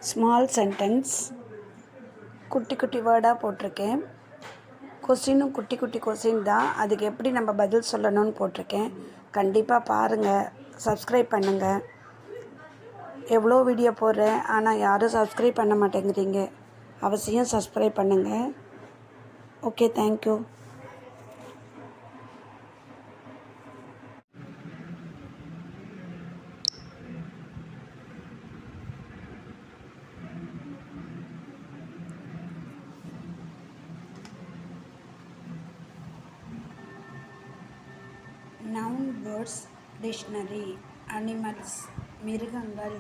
Small sentence குட்டி குட்டி வேர்டாக போட்டிருக்கேன். கொஸ்டினும் குட்டி குட்டி கொஸ்டின் தான். அதுக்கு எப்படி நம்ம பதில் சொல்லணும்னு போட்டிருக்கேன். கண்டிப்பாக பாருங்கள், சப்ஸ்கிரைப் பண்ணுங்கள். எவ்வளோ வீடியோ போடுறேன், ஆனால் யாரும் சப்ஸ்கிரைப் பண்ண மாட்டேங்கிறீங்க. அவசியம் சப்ஸ்கிரைப் பண்ணுங்கள். Okay, thank you. Noun words dictionary. Animals மிருகங்கள்.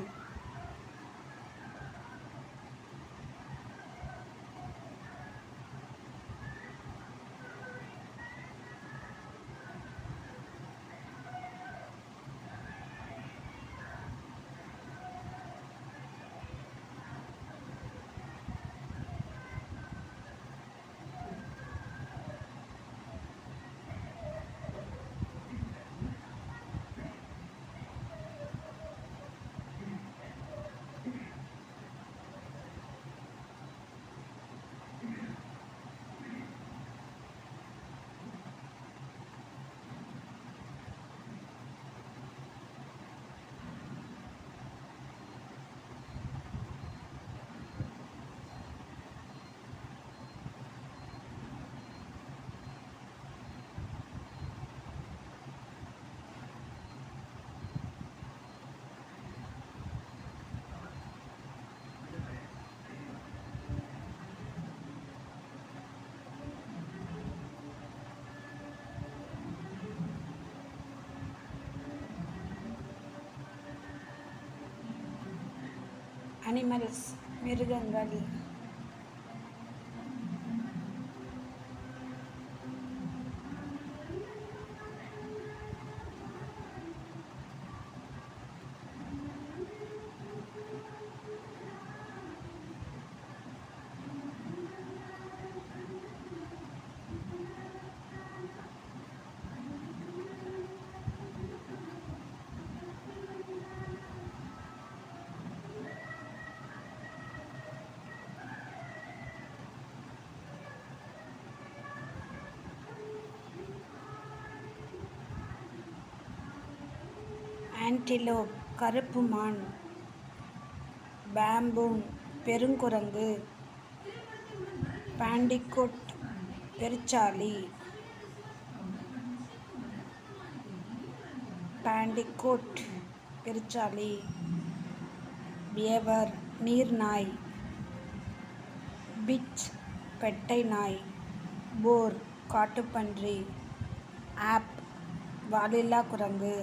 அனிமல்ஸ் மிருகங்கள். ஆன்டிலோப் கருப்பு மான். பேம்பூன் பெருங்குரங்கு. பாண்டிகோட் பெருச்சாளி. பாண்டிகோட் பெருச்சாளி. பியவர் நீர்நாய். பிட்ச் பெட்டை நாய். போர் காட்டுப்பன்றி. ஆப் வாலில்லா குரங்கு.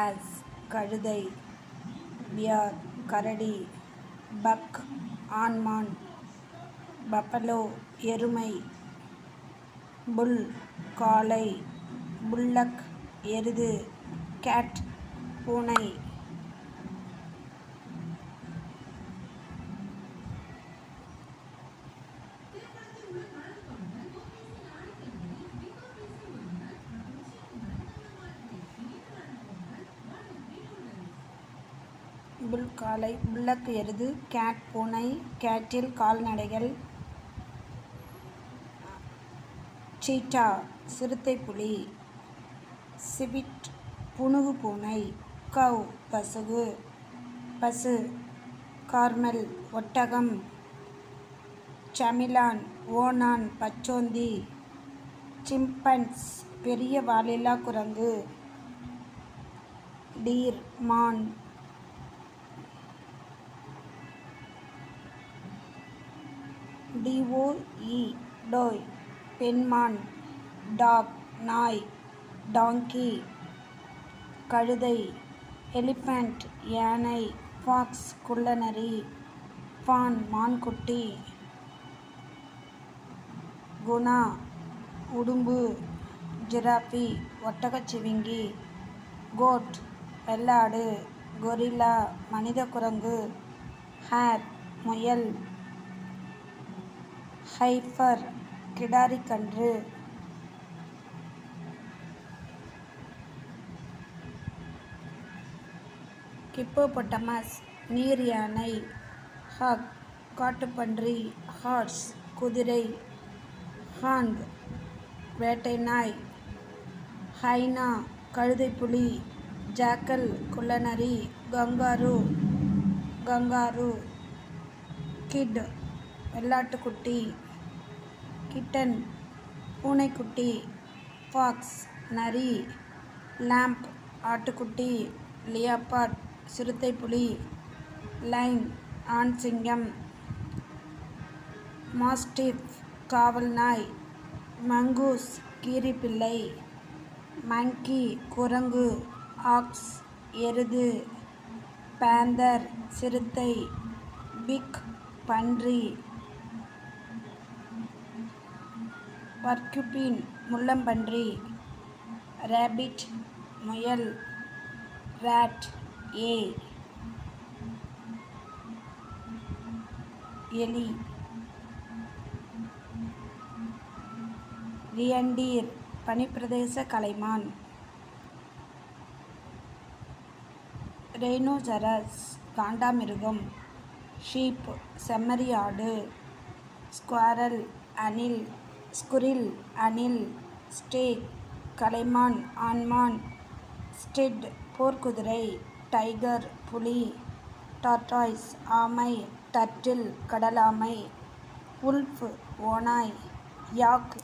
ஆஸ் கழுதை. பியர் கரடி. பக் ஆண்மான். பஃபலோ எருமை. புல் காளை. புல்லக் எருது. கேட் பூனை. புல் காளை. புல்லக் எருது. கேட் பூனை. கேட்டில் கால்நடைகள். சீட்டா சிறுத்தை புலி. சிவிட் புனுகு பூனை. கவ் பசு. கார்மல் ஒட்டகம். சமிலான் ஓணான் பச்சோந்தி. சிம்பன்ஸ் பெரிய வாலில்லா குரங்கு. டீர் மான். DOE டோய் பெண்மான். டாக் நாய். டாங்கி கழுதை. எலிஃபண்ட் யானை. ஃபாக்ஸ் குள்ளநரி. ஃபான் மான்குட்டி. குணா உடும்பு. ஜிராஃபி ஒட்டகச்சிவிங்கி. கோட் வெள்ளாடு. கொரில்லா மனித குரங்கு. ஹேர் முயல். ஹைஃபர் கிடாரிக்கன்று. ஹிப்போபொட்டமஸ் நீர் யானை, ஹாக் காட்டுப்பன்றி, ஹார்ஸ் குதிரை, ஹாங் வேட்டை நாய், ஹைனா கழுதைப்புலி, ஜாக்கல் குள்ளநரி, கங்காரு கிட் வெள்ளாட்டுக்குட்டி, கிட்டன் பூனைக்குட்டி, ஃபாக்ஸ் நரி, லாம்ப் ஆட்டுக்குட்டி, லியோபார்ட் சிறுத்தைப்புலி, லைன் ஆண் சிங்கம், மாஸ்டிஃப் காவல் நாய், மங்கூஸ் கீரிப்பிள்ளை, மங்கி குரங்கு, ஆக்ஸ் எருது, பேந்தர் சிறுத்தை, பிக் பன்றி, பர்க்யூபின் முள்ளம்பன்றி, ரேபிட் முயல், ராட் எலி, ரியண்டீர் பனிப்பிரதேச கலைமான், ரெய்னோசரஸ் காண்டாமிருகம், ஷீப் செம்மறி ஆடு, ஸ்குரில் அணில், ஸ்டேக் கலைமான் ஆண்மான், ஸ்டிட் போர்க்குதிரை, டைகர் புலி, டார்டாய்ஸ் ஆமை, டர்ட்டில் கடலாமை, உல்ஃப் ஓநாய், யாக்